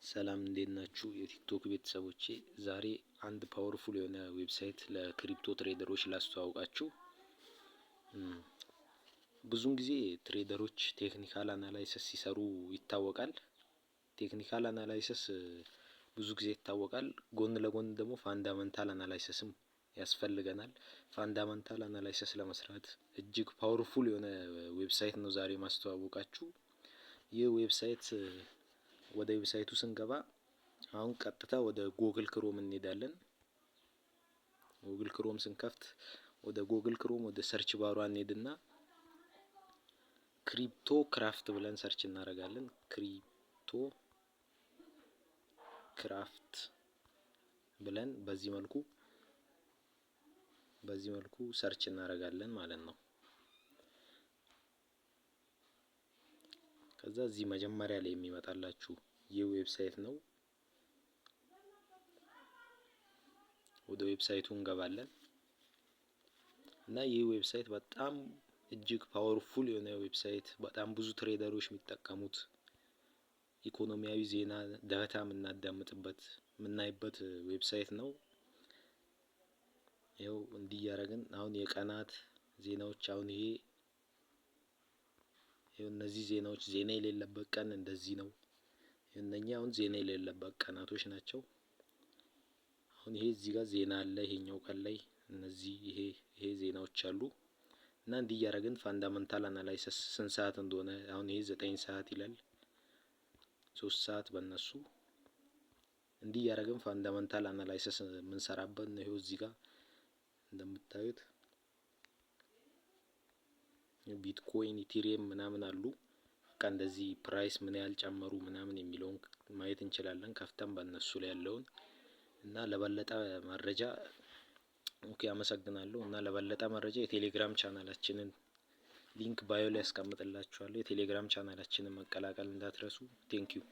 ሰላም እንዴት ናችሁ የቲክቶክ ቤተሰቦቼ? ዛሬ አንድ ፓወርፉል የሆነ ዌብሳይት ለክሪፕቶ ትሬደሮች ላስተዋውቃችሁ። ብዙውን ጊዜ ትሬደሮች ቴክኒካል አናላይሲስ ሲሰሩ ይታወቃል። ቴክኒካል አናላይሲስ ብዙ ጊዜ ይታወቃል። ጎን ለጎን ደግሞ ፋንዳመንታል አናላይሲስም ያስፈልገናል። ፋንዳመንታል አናላይሲስ ለመስራት እጅግ ፓወርፉል የሆነ ዌብሳይት ነው ዛሬ ማስተዋወቃችሁ። ይህ ዌብሳይት ወደ ዌብሳይቱ ስንገባ አሁን ቀጥታ ወደ ጎግል ክሮም እንሄዳለን። ጎግል ክሮም ስንከፍት ወደ ጎግል ክሮም ወደ ሰርች ባሯ እንሄድና ክሪፕቶ ክራፍት ብለን ሰርች እናደርጋለን። ክሪፕቶ ክራፍት ብለን በዚህ መልኩ ሰርች እናደርጋለን ማለት ነው። ከዛ እዚህ መጀመሪያ ላይ የሚመጣላችሁ ይህ ዌብሳይት ነው። ወደ ዌብሳይቱ እንገባለን እና ይህ ዌብሳይት በጣም እጅግ ፓወርፉል የሆነ ዌብሳይት፣ በጣም ብዙ ትሬደሮች የሚጠቀሙት፣ ኢኮኖሚያዊ ዜና ዳታ የምናዳምጥበት የምናይበት ዌብሳይት ነው። ይኸው እንዲህ እያደረግን አሁን የቀናት ዜናዎች አሁን ይሄ እነዚህ ዜናዎች ዜና የሌለበት ቀን እንደዚህ ነው። እነኛ አሁን ዜና የሌለበት ቀናቶች ናቸው። አሁን ይሄ እዚህ ጋር ዜና አለ። ይሄኛው ቀን ላይ እነዚህ ይሄ ዜናዎች አሉ እና እንዲህ እያደረግን ፋንዳመንታል አናላይሲስ ስንት ሰዓት እንደሆነ አሁን ይሄ 9 ሰዓት ይላል፣ 3 ሰዓት በእነሱ እንዲህ እያደረግን ፋንዳመንታል አናላይሲስ የምንሰራበት ነው። ይሄው እዚህ ጋር እንደምታዩት ቢትኮይን፣ ኢቲሪየም ምናምን አሉ። በቃ እንደዚህ ፕራይስ ምን ያህል ጨመሩ ምናምን የሚለውን ማየት እንችላለን ከፍተን በእነሱ ላይ ያለውን እና ለበለጠ መረጃ አመሰግናለሁ። እና ለበለጠ መረጃ የቴሌግራም ቻናላችንን ሊንክ ባዮ ላይ ያስቀምጥላችኋለሁ። የቴሌግራም ቻናላችንን መቀላቀል እንዳትረሱ። ቴንኪው